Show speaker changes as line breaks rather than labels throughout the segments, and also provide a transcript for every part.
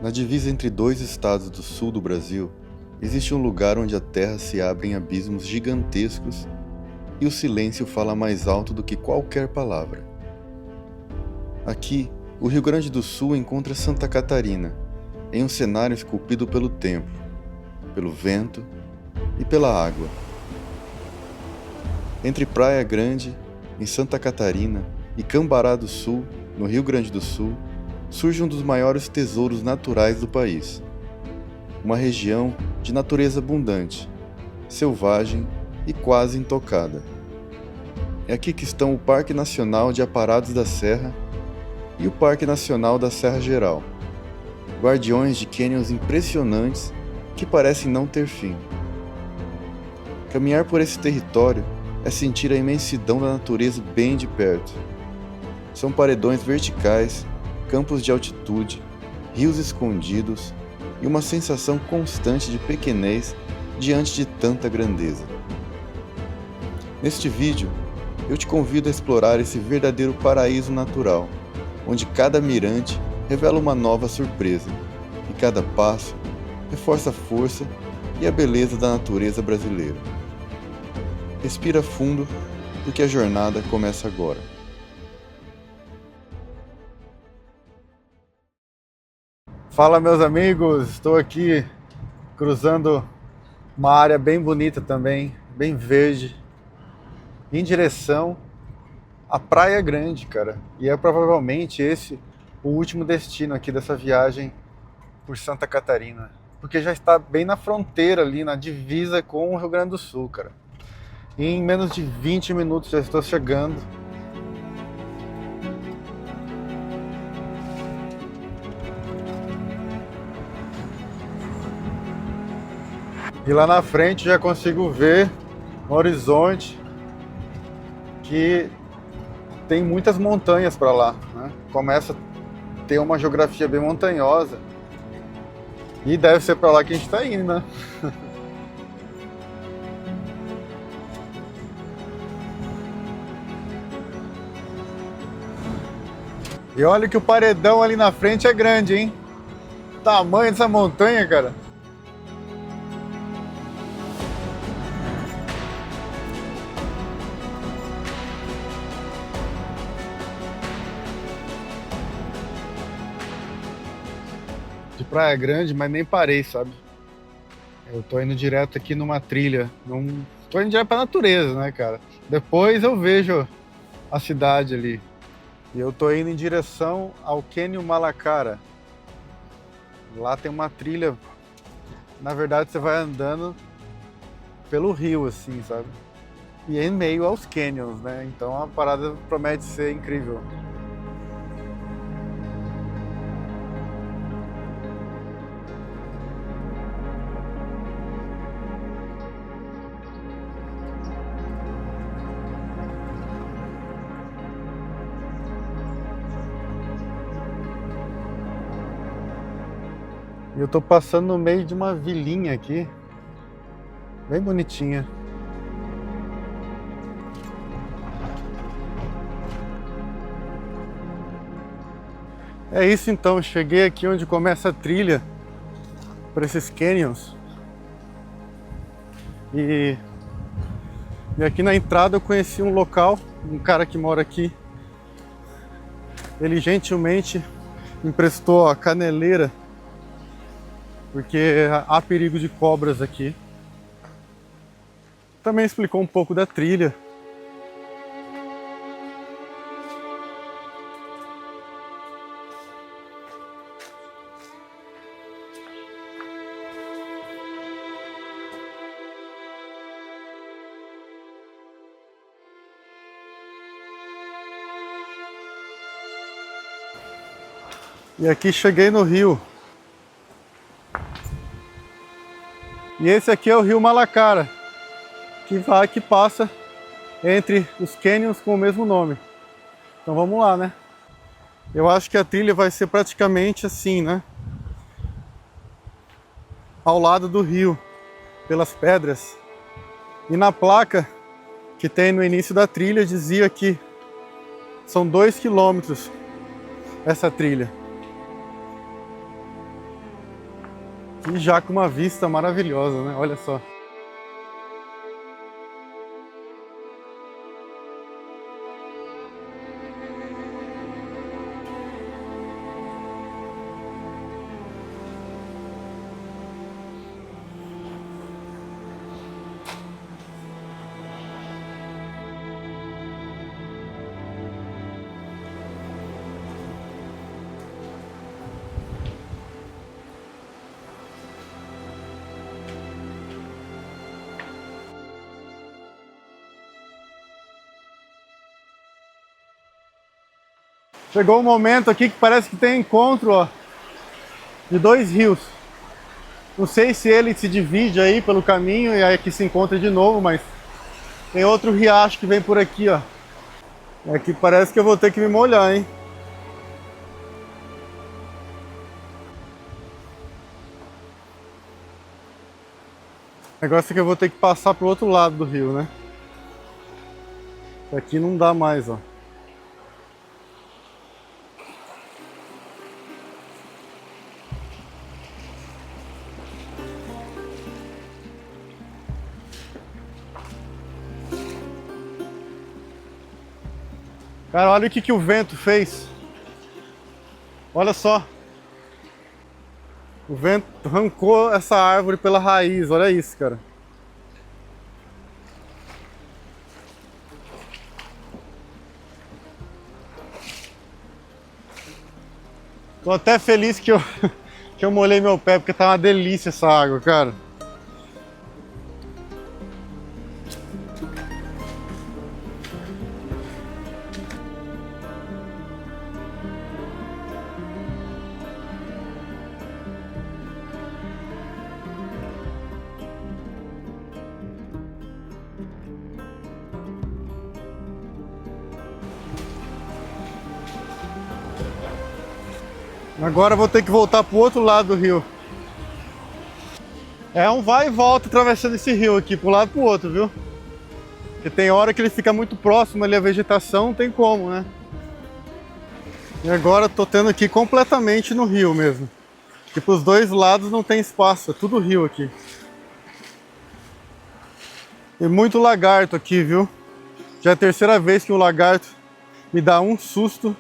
Na divisa entre dois estados do sul do Brasil, existe um lugar onde a terra se abre em abismos gigantescos e o silêncio fala mais alto do que qualquer palavra. Aqui, o Rio Grande do Sul encontra Santa Catarina, em um cenário esculpido pelo tempo, pelo vento e pela água. Entre Praia Grande, em Santa Catarina, e Cambará do Sul, no Rio Grande do Sul, surge um dos maiores tesouros naturais do país. Uma região de natureza abundante, selvagem e quase intocada. É aqui que estão o Parque Nacional de Aparados da Serra e o Parque Nacional da Serra Geral, guardiões de cânions impressionantes que parecem não ter fim. Caminhar por esse território é sentir a imensidão da natureza bem de perto. São paredões verticais, campos de altitude, rios escondidos e uma sensação constante de pequenez diante de tanta grandeza. Neste vídeo, eu te convido a explorar esse verdadeiro paraíso natural, onde cada mirante revela uma nova surpresa e cada passo reforça a força e a beleza da natureza brasileira. Respira fundo, porque a jornada começa agora. Fala, meus amigos, estou aqui cruzando uma área bem bonita também, bem verde, em direção à Praia Grande, cara. E é provavelmente esse o último destino aqui dessa viagem por Santa Catarina, porque já está bem na fronteira ali, na divisa com o Rio Grande do Sul, cara. E em menos de 20 minutos já estou chegando. E lá na frente já consigo ver no horizonte que tem muitas montanhas para lá, né? Começa a ter uma geografia bem montanhosa. E deve ser para lá que a gente está indo, né? E olha que o paredão ali na frente é grande, hein? O tamanho dessa montanha, cara. De Praia Grande, mas nem parei, sabe? Eu tô indo direto aqui numa trilha. Tô indo direto pra natureza, né, cara? Depois eu vejo a cidade ali. E eu tô indo em direção ao Cânion Malacara. Lá tem uma trilha. Na verdade, você vai andando pelo rio, assim, sabe? E em meio aos canyons, né? Então a parada promete ser incrível. E eu tô passando no meio de uma vilinha aqui, bem bonitinha. É isso então, eu cheguei aqui onde começa a trilha para esses canyons. E aqui na entrada eu conheci um local, um cara que mora aqui. Ele gentilmente emprestou a caneleira, porque há perigo de cobras aqui. Também explicou um pouco da trilha. E aqui cheguei no rio. E esse aqui é o Rio Malacara, que passa entre os cânions com o mesmo nome. Então vamos lá, né? Eu acho que a trilha vai ser praticamente assim, né? Ao lado do rio, pelas pedras. E na placa que tem no início da trilha dizia que são 2 quilômetros essa trilha.
E já com uma vista maravilhosa, né? Olha só. Chegou um momento aqui que parece que tem encontro, ó, de dois rios. Não sei se ele se divide aí pelo caminho e aí aqui se encontra de novo, mas tem outro riacho que vem por aqui, ó. Aqui parece que eu vou ter que me molhar, hein? O negócio é que eu vou ter que passar pro outro lado do rio, né? Aqui não dá mais, ó. Cara, olha o que o vento fez. Olha só. O vento arrancou essa árvore pela raiz, olha isso, cara. Tô até feliz que que eu molhei meu pé, porque tá uma delícia essa água, cara. Agora eu vou ter que voltar pro outro lado do rio. É um vai e volta atravessando esse rio aqui, pro lado e pro outro, viu? Porque tem hora que ele fica muito próximo ali à vegetação, não tem como, né? E agora eu tô tendo que ir completamente no rio mesmo. Porque pros dois lados não tem espaço, é tudo rio aqui. Tem muito lagarto aqui, viu? Já é a terceira vez que um lagarto me dá um susto.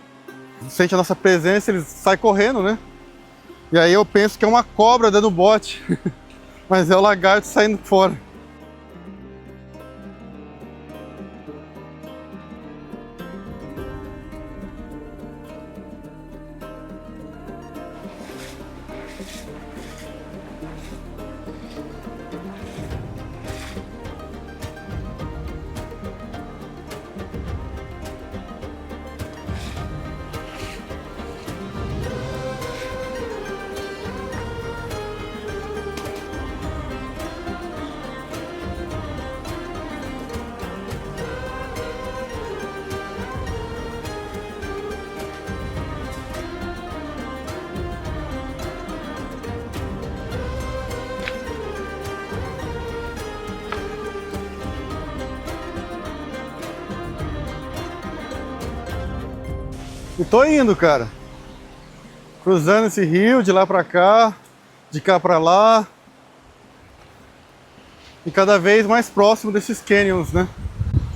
Sente a nossa presença, ele sai correndo, né? E aí eu penso que é uma cobra dando bote. Mas é o lagarto saindo fora. E tô indo, cara. Cruzando esse rio de lá pra cá, de cá pra lá. E cada vez mais próximo desses canyons, né?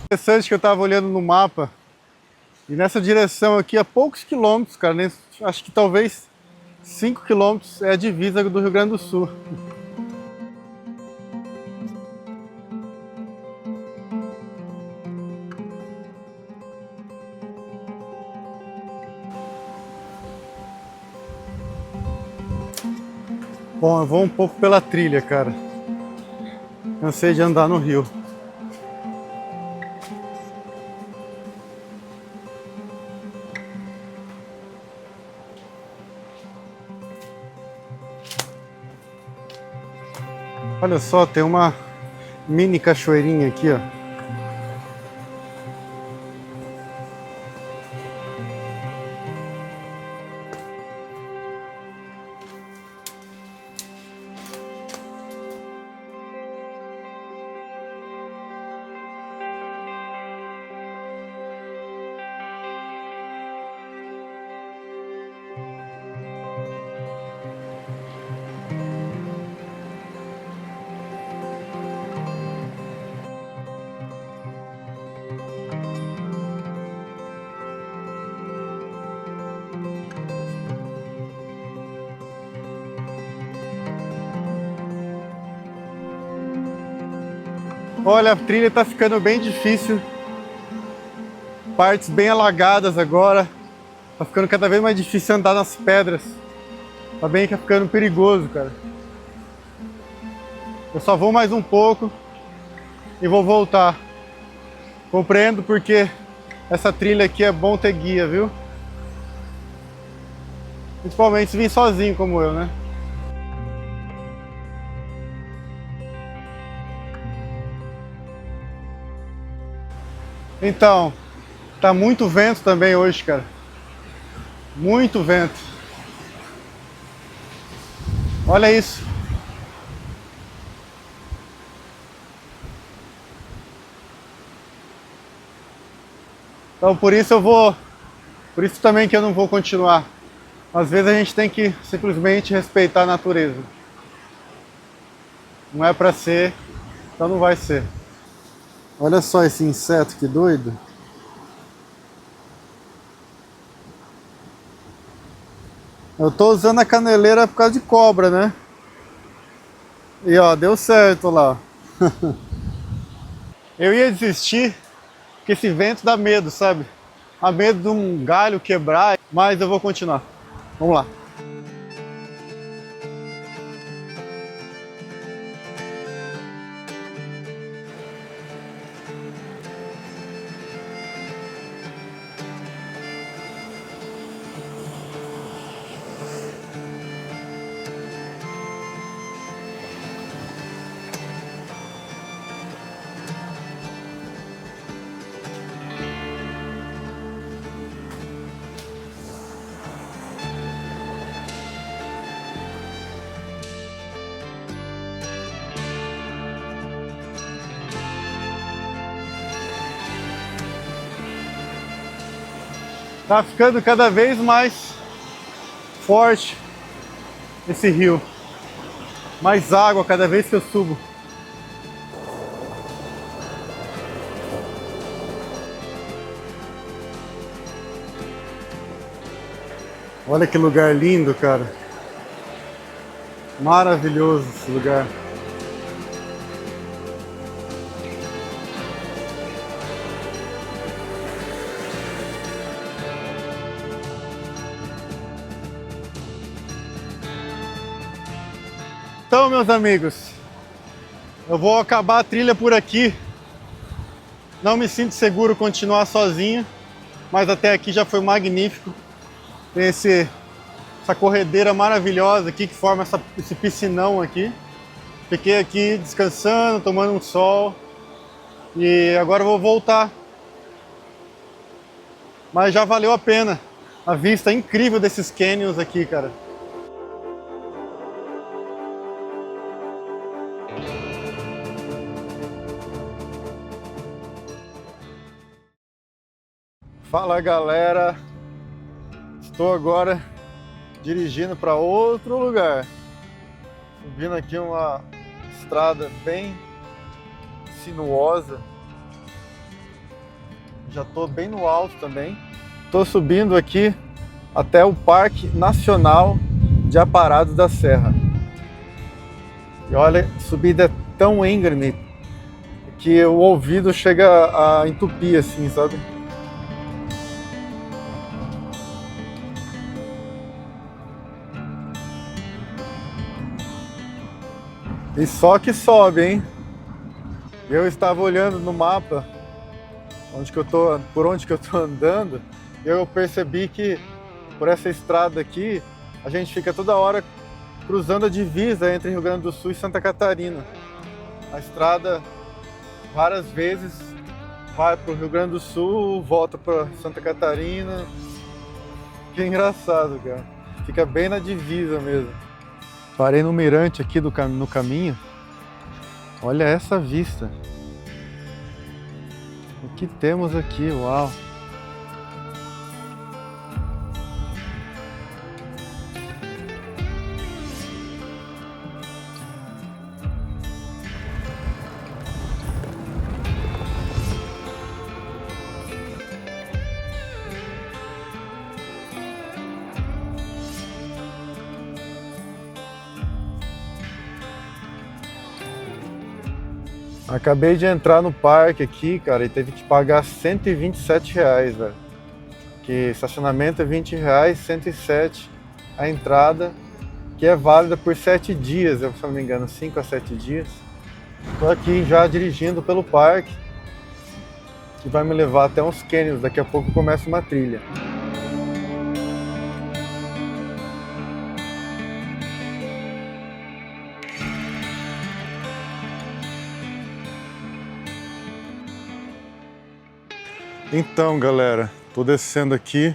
Interessante que eu tava olhando no mapa. E nessa direção aqui, a poucos quilômetros, cara, acho que talvez 5 quilômetros é a divisa do Rio Grande do Sul. Bom, eu vou um pouco pela trilha, cara. Cansei de andar no rio. Olha só, tem uma mini cachoeirinha aqui, ó. Olha, a trilha tá ficando bem difícil. Partes bem alagadas agora. Tá ficando cada vez mais difícil andar nas pedras. Tá bem que tá ficando perigoso, cara. Eu só vou mais um pouco e vou voltar. Compreendo porque essa trilha aqui é bom ter guia, viu? Principalmente se vir sozinho como eu, né? Então, tá muito vento também hoje, cara. Muito vento. Olha isso. Então por isso também que eu não vou continuar. Às vezes a gente tem que simplesmente respeitar a natureza. Não é pra ser, então não vai ser. Olha só esse inseto, que doido. Eu tô usando a caneleira por causa de cobra, né? E ó, deu certo lá. Eu ia desistir, porque esse vento dá medo, sabe? Dá medo de um galho quebrar, mas eu vou continuar. Vamos lá. Tá ficando cada vez mais forte esse rio. Mais água cada vez que eu subo. Olha que lugar lindo, cara. Maravilhoso esse lugar. Então, meus amigos, eu vou acabar a trilha por aqui. Não me sinto seguro continuar sozinho, mas até aqui já foi magnífico. Tem essa corredeira maravilhosa aqui que forma esse piscinão aqui. Fiquei aqui descansando, tomando um sol e agora eu vou voltar. Mas já valeu a pena. A vista incrível desses canyons aqui, cara. Fala, galera, estou agora dirigindo para outro lugar, subindo aqui uma estrada bem sinuosa, já estou bem no alto também, estou subindo aqui até o Parque Nacional de Aparados da Serra, e olha, a subida é tão íngreme que o ouvido chega a entupir assim, sabe? E só que sobe, hein? Eu estava olhando no mapa por onde que eu tô andando, eu percebi que por essa estrada aqui a gente fica toda hora cruzando a divisa entre Rio Grande do Sul e Santa Catarina. A estrada várias vezes vai para o Rio Grande do Sul, volta para Santa Catarina. Que engraçado, cara. Fica bem na divisa mesmo. Parei no mirante aqui no caminho. Olha essa vista. O que temos aqui? Uau! Acabei de entrar no parque aqui, cara, e teve que pagar R$ 127, velho. Que estacionamento é R$ 20, 107 a entrada, que é válida por 7 dias, se eu não me engano, 5 a 7 dias. Tô aqui já dirigindo pelo parque, que vai me levar até uns canyons, daqui a pouco começa uma trilha. Então, galera, tô descendo aqui,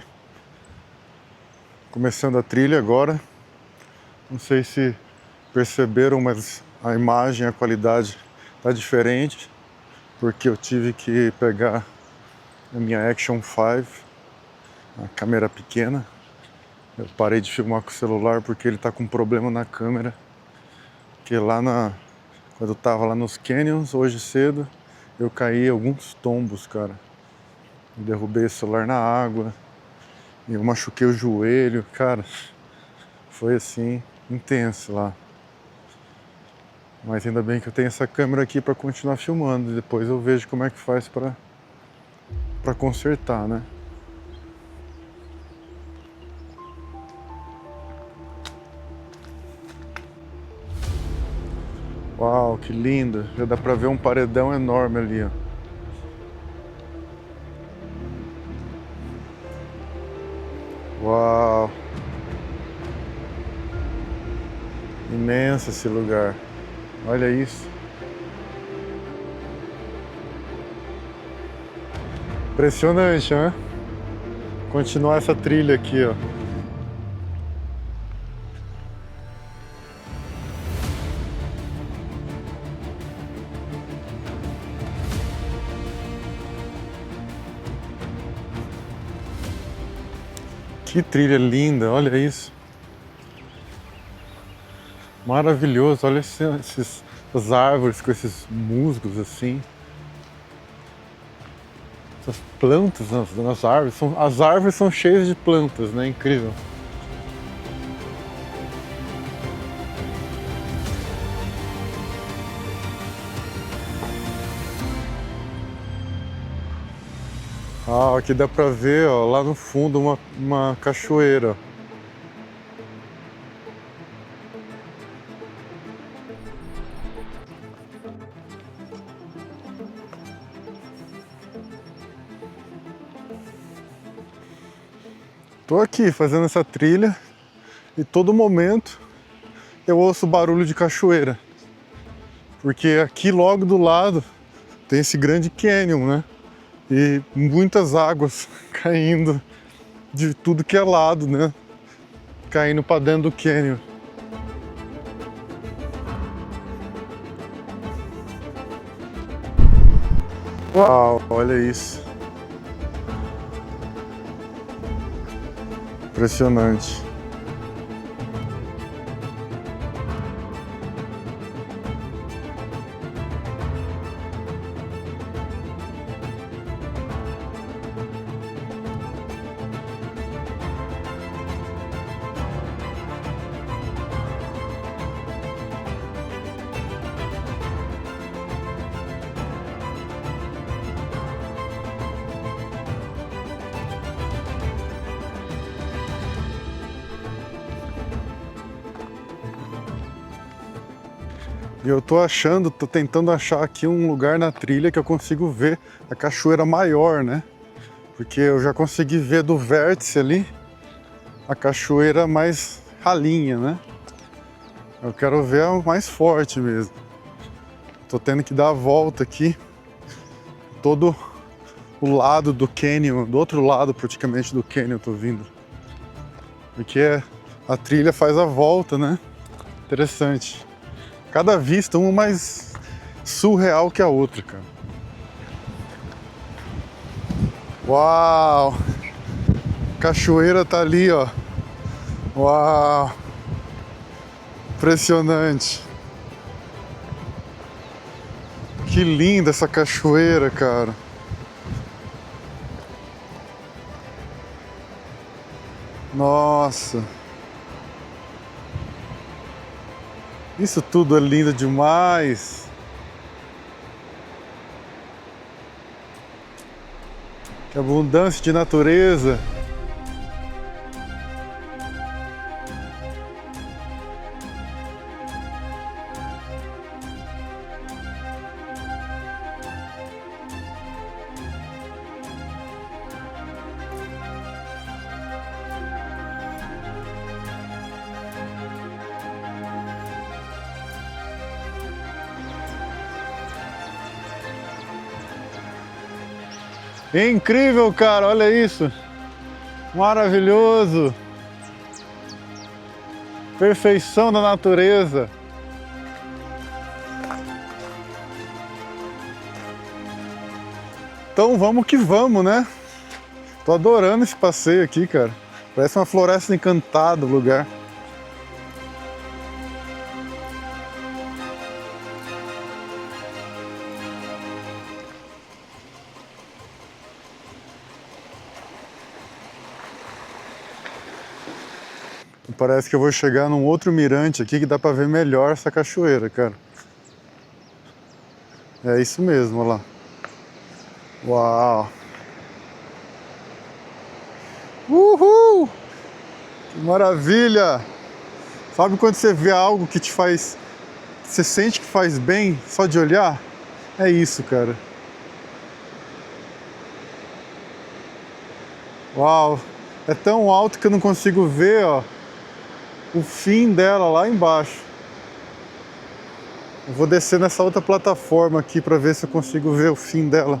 começando a trilha agora. Não sei se perceberam, mas a imagem, a qualidade tá diferente, porque eu tive que pegar a minha Action 5, a câmera pequena. Eu parei de filmar com o celular porque ele tá com problema na câmera. Porque quando eu tava lá nos canyons, hoje cedo, eu caí alguns tombos, cara. Eu derrubei o celular na água, e eu machuquei o joelho, cara. Foi assim, intenso lá. Mas ainda bem que eu tenho essa câmera aqui para continuar filmando. Depois eu vejo como é que faz para consertar, né? Uau, que lindo! Já dá para ver um paredão enorme ali, ó. Uau! Imenso esse lugar. Olha isso. Impressionante, né? Continuar essa trilha aqui, ó. Que trilha linda, olha isso. Maravilhoso, olha essas árvores com esses musgos assim. Essas plantas nas árvores, as árvores são cheias de plantas, né? Incrível. Ah, aqui dá pra ver, ó, lá no fundo uma cachoeira. Tô aqui fazendo essa trilha e todo momento eu ouço barulho de cachoeira. Porque aqui logo do lado tem esse grande canyon, né? E muitas águas caindo de tudo que é lado, né? Caindo para dentro do canyon. Uau, olha isso. Impressionante. E eu tô tentando achar aqui um lugar na trilha que eu consigo ver a cachoeira maior, né? Porque eu já consegui ver do vértice ali a cachoeira mais ralinha, né? Eu quero ver a mais forte mesmo. Tô tendo que dar a volta aqui, todo o lado do canyon, do outro lado praticamente do canyon eu tô vindo. Porque a trilha faz a volta, né? Interessante. Cada vista, uma mais surreal que a outra, cara. Uau! Cachoeira tá ali, ó. Uau! Impressionante. Que linda essa cachoeira, cara. Nossa. Isso tudo é lindo demais. Que abundância de natureza. É incrível, cara, olha isso. Maravilhoso. Perfeição da natureza. Então vamos que vamos, né? Tô adorando esse passeio aqui, cara. Parece uma floresta encantada o lugar. Parece que eu vou chegar num outro mirante aqui que dá pra ver melhor essa cachoeira, cara. É isso mesmo, olha lá. Uau! Uhul! Que maravilha! Sabe quando você vê algo que te faz... Você sente que faz bem só de olhar? É isso, cara. Uau! É tão alto que eu não consigo ver, ó, o fim dela lá embaixo. Eu vou descer nessa outra plataforma aqui para ver se eu consigo ver o fim dela.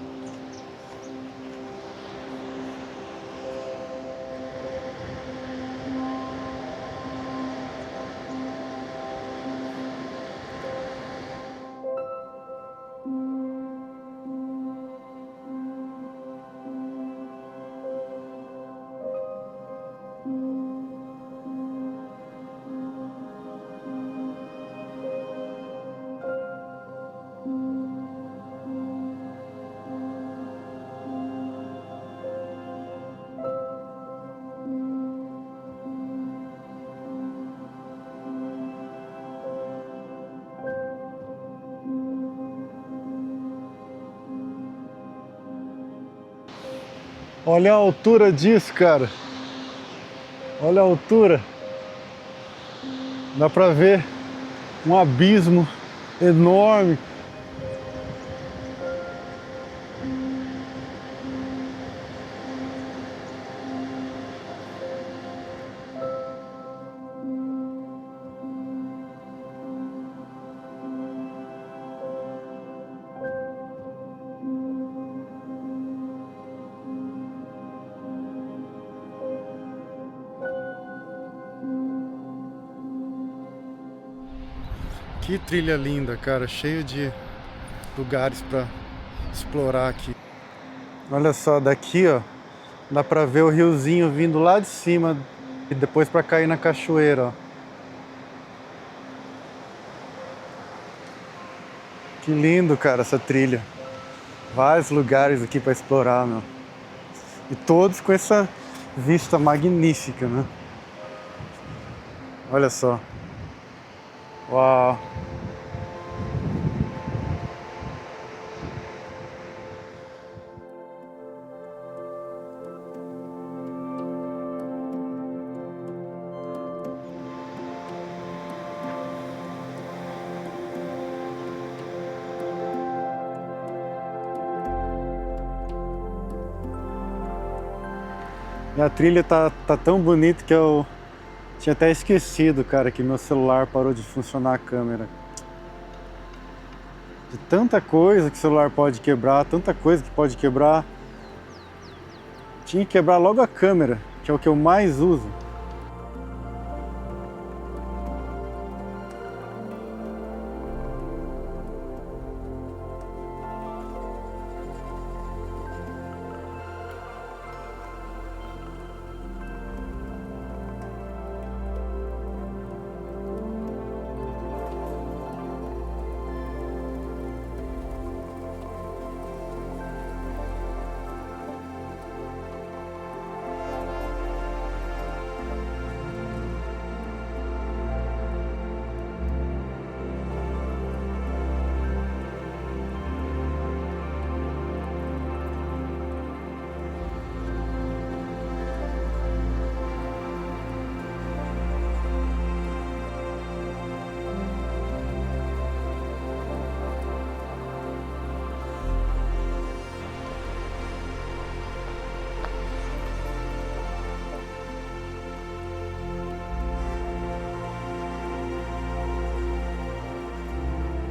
Olha a altura disso, cara. Olha a altura. Dá pra ver um abismo enorme. Que trilha linda, cara, cheio de lugares para explorar aqui. Olha só, daqui, ó, dá pra ver o riozinho vindo lá de cima e depois para cair na cachoeira, ó. Que lindo, cara, essa trilha. Vários lugares aqui para explorar, meu. E todos com essa vista magnífica, né? Olha só. Uau! E a trilha tá tão bonita que eu tinha até esquecido, cara, que meu celular parou de funcionar a câmera. De tanta coisa que o celular pode quebrar, tanta coisa que pode quebrar. Tinha que quebrar logo a câmera, que é o que eu mais uso.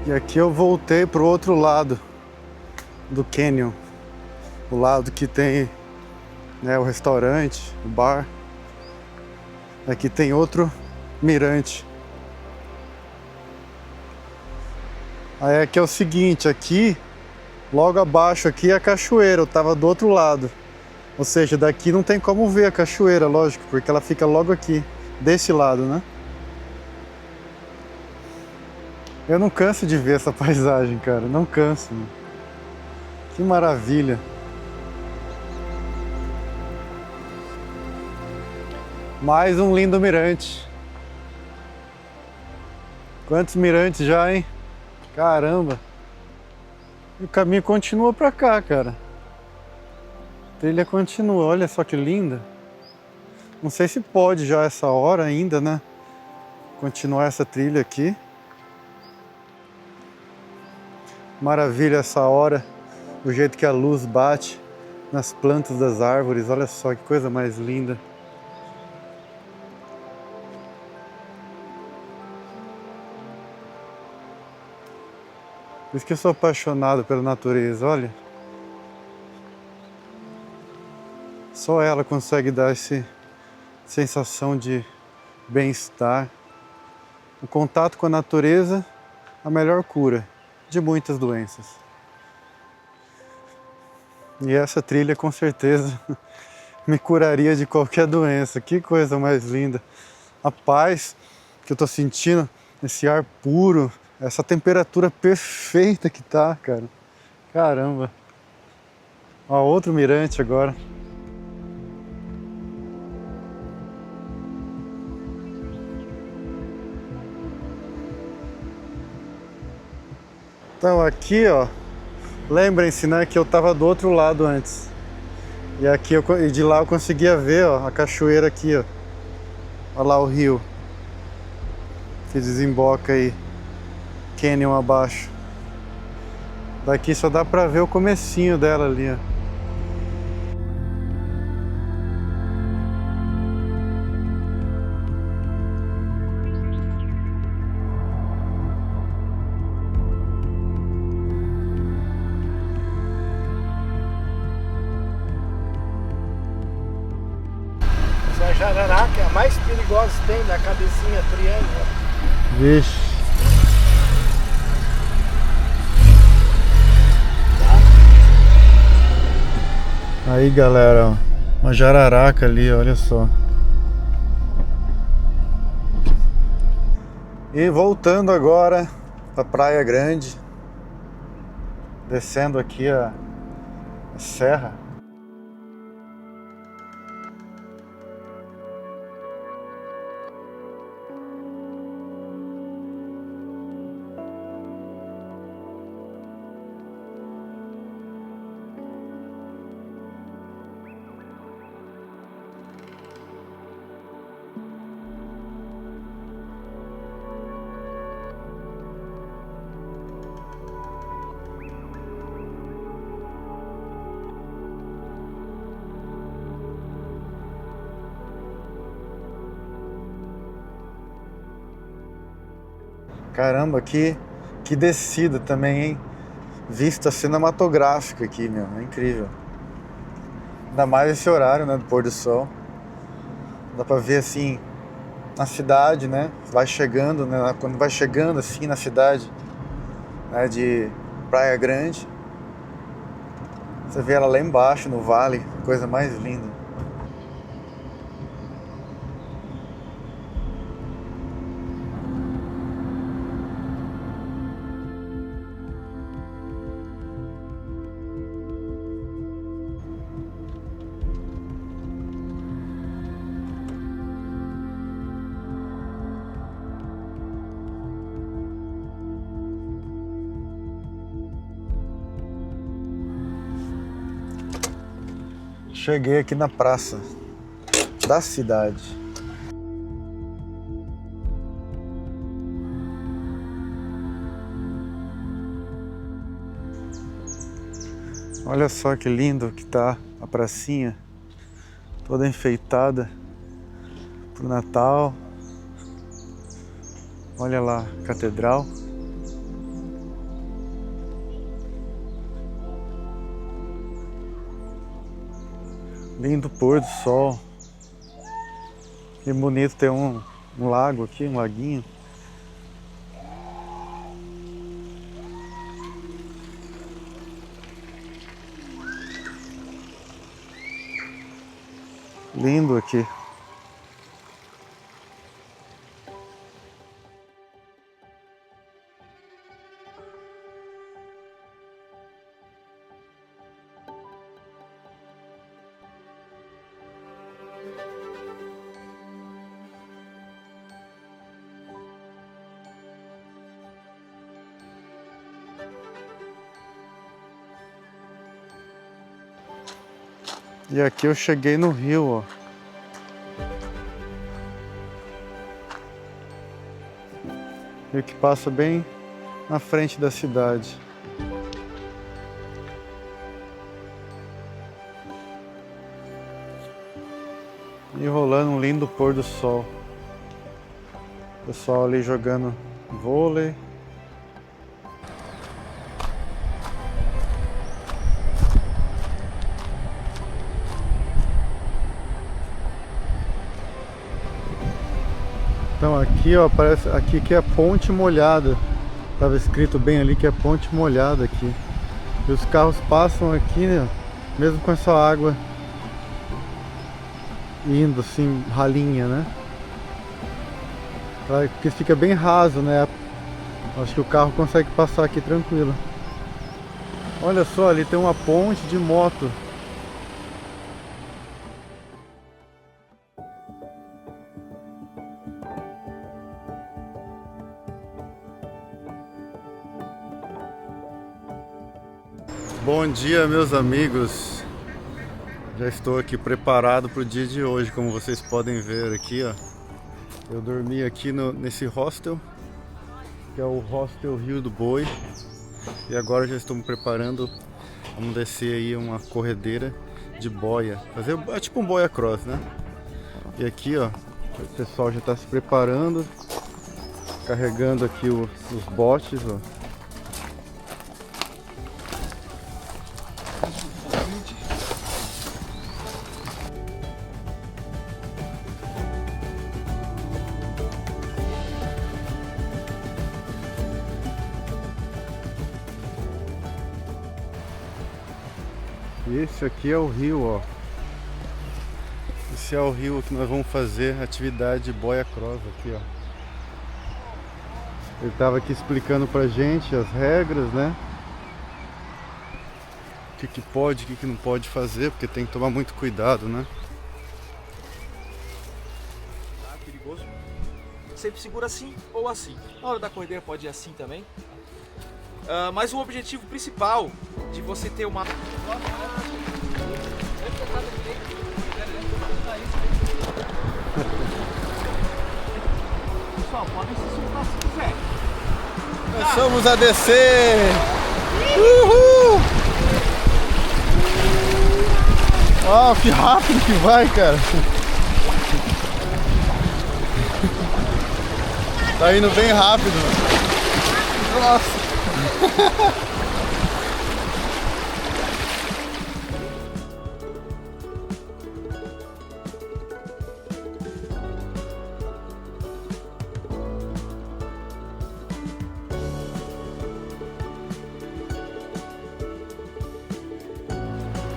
E aqui eu voltei pro outro lado do canyon, o lado que tem, né, o restaurante, o bar. Aqui tem outro mirante. Aí aqui é o seguinte, aqui, logo abaixo aqui é a cachoeira, eu tava do outro lado. Ou seja, daqui não tem como ver a cachoeira, lógico, porque ela fica logo aqui, desse lado, né? Eu não canso de ver essa paisagem, cara, não canso, mano. Que maravilha. Mais um lindo mirante. Quantos mirantes já, hein? Caramba. E o caminho continua pra cá, cara. A trilha continua, olha só que linda. Não sei se pode já essa hora ainda, né? Continuar essa trilha aqui. Maravilha essa hora, o jeito que a luz bate nas plantas das árvores, olha só que coisa mais linda. Por isso que eu sou apaixonado pela natureza, olha. Só ela consegue dar essa sensação de bem-estar. O contato com a natureza, a melhor cura de muitas doenças. E essa trilha com certeza me curaria de qualquer doença. Que coisa mais linda. A paz que eu tô sentindo, esse ar puro, essa temperatura perfeita que tá, cara. Caramba. Ó, outro mirante agora. Então aqui, ó, lembrem-se, né, que eu tava do outro lado antes. E aqui e de lá eu conseguia ver, ó, a cachoeira aqui, ó. Olha lá o rio que desemboca aí, canyon abaixo. Daqui só dá pra ver o comecinho dela ali, ó.
Essa jararaca é a mais perigosa que tem, da cabecinha triângulo.
Vixe. Aí galera, ó, uma jararaca ali, olha só. E voltando agora pra Praia Grande, descendo aqui a serra. Caramba, que descida também, hein? Vista cinematográfica aqui, meu, é incrível. Ainda mais esse horário, né, do pôr do sol. Dá pra ver assim na cidade, né? Vai chegando, né? Quando vai chegando assim na cidade, né, de Praia Grande, você vê ela lá embaixo no vale, coisa mais linda. Cheguei aqui na praça da cidade. Olha só que lindo que tá a pracinha, toda enfeitada pro Natal. Olha lá, a catedral. Lindo pôr do sol. Que bonito, tem um lago aqui, um laguinho. Lindo aqui. E aqui eu cheguei no rio, ó. Rio que passa bem na frente da cidade. E rolando um lindo pôr do sol. O pessoal ali jogando vôlei. Então aqui, ó, parece aqui que é Ponte Molhada. Tava escrito bem ali que é Ponte Molhada aqui. E os carros passam aqui, né, mesmo com essa água indo assim, ralinha, né? Porque fica bem raso, né? Acho que o carro consegue passar aqui tranquilo. Olha só, ali tem uma ponte de moto. Bom dia, meus amigos. Já estou aqui preparado para o dia de hoje, como vocês podem ver aqui, ó. Eu dormi aqui nesse hostel, que é o Hostel Rio do Boi. E agora já estou me preparando. Vamos descer aí uma corredeira de boia. É tipo um boia cross, né? E aqui, ó, o pessoal já está se preparando, carregando aqui os botes, ó. Esse aqui é o rio, ó. Esse é o rio que nós vamos fazer atividade de boia cross aqui, ó. Ele estava aqui explicando pra gente as regras, né? O que pode, o que não pode fazer, porque tem que tomar muito cuidado, né?
Tá perigoso. Sempre segura assim ou assim. Na hora da corredeira pode ir assim também. Mas o objetivo principal de você ter uma... Pessoal, podem se soltar se quiser.
Começamos a descer! Uhul! Uau, que rápido que vai, cara! Tá indo bem rápido. Nossa!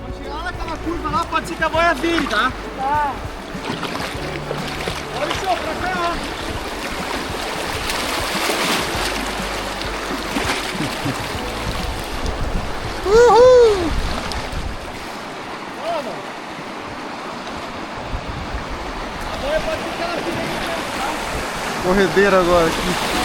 Quando chegar lá naquela curva lá, pode ser que a boia vire, tá? Tá. Olha o show, pra cá, ó.
Uhul!
Vamos! A boia pode ser que ela vire aí mesmo, tá?
Corredeira agora aqui.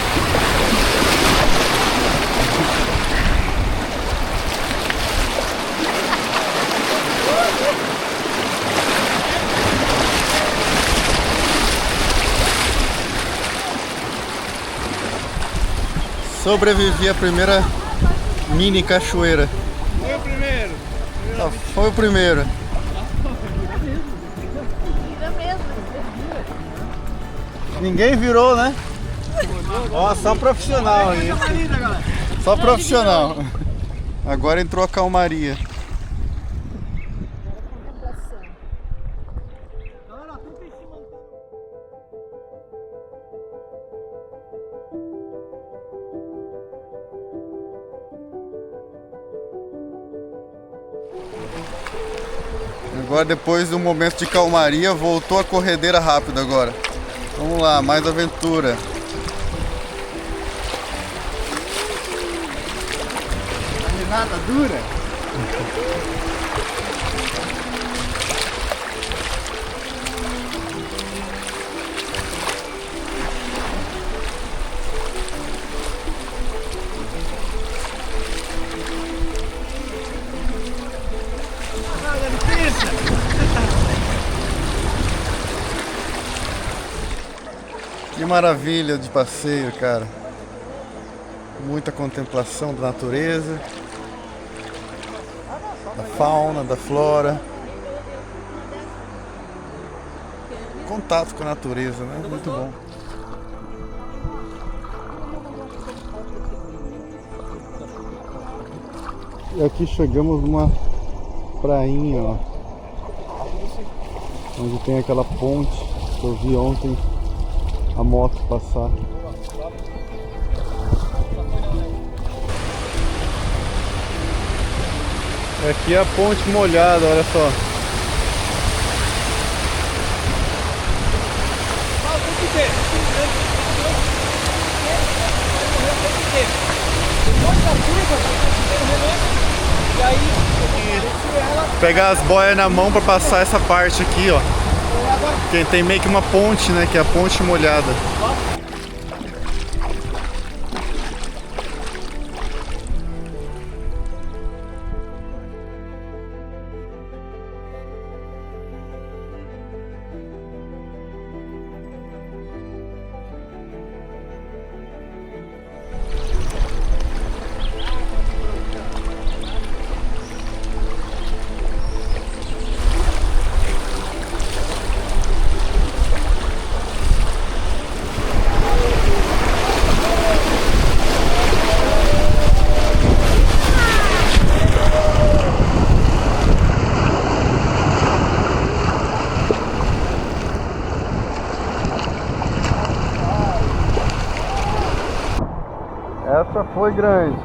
Sobrevivi à primeira mini cachoeira.
Foi o primeiro.
Foi o primeiro. Ninguém virou, né? Ó, só profissional aí. Só profissional. Agora entrou a calmaria. Agora, depois de um momento de calmaria, voltou a corredeira rápida agora. Vamos lá, mais aventura.
Caminhada dura.
Que maravilha de passeio, cara. Muita contemplação da natureza, da fauna, da flora. Contato com a natureza, né? Muito bom. E aqui chegamos numa prainha, ó, onde tem aquela ponte que eu vi ontem a moto passar. Aqui é a ponte molhada, olha só. Pegar as boias na mão para passar essa parte aqui, ó. Porque tem meio que uma ponte, né? Que é a ponte molhada. Essa foi grande.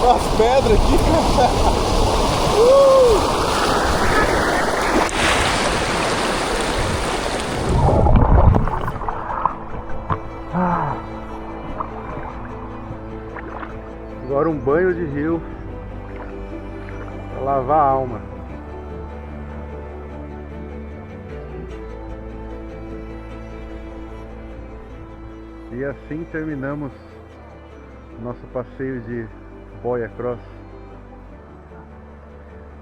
As pedras aqui, cara. Agora um banho de rio para lavar a alma. E assim terminamos nosso passeio de boia cross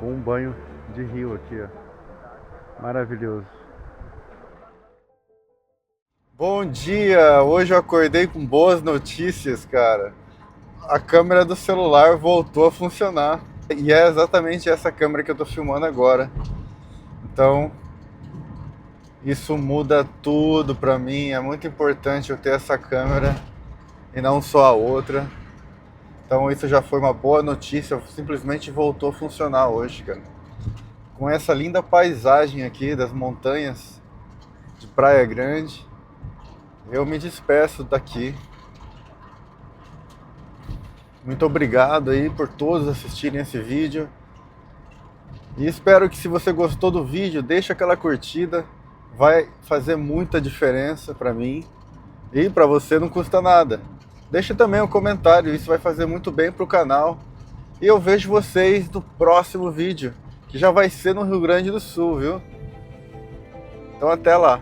com um banho de rio aqui, ó. Maravilhoso. Bom dia! Hoje eu acordei com boas notícias, cara. A câmera do celular voltou a funcionar. E é exatamente essa câmera que eu tô filmando agora. Então, isso muda tudo pra mim. É muito importante eu ter essa câmera e não só a outra. Então isso já foi uma boa notícia, simplesmente voltou a funcionar hoje, cara. Com essa linda paisagem aqui das montanhas de Praia Grande, eu me despeço daqui. Muito obrigado aí por todos assistirem esse vídeo. E espero que, se você gostou do vídeo, deixa aquela curtida. Vai fazer muita diferença pra mim. E pra você não custa nada. Deixa também um comentário, isso vai fazer muito bem pro canal. E eu vejo vocês no próximo vídeo, que já vai ser no Rio Grande do Sul, viu? Então até lá!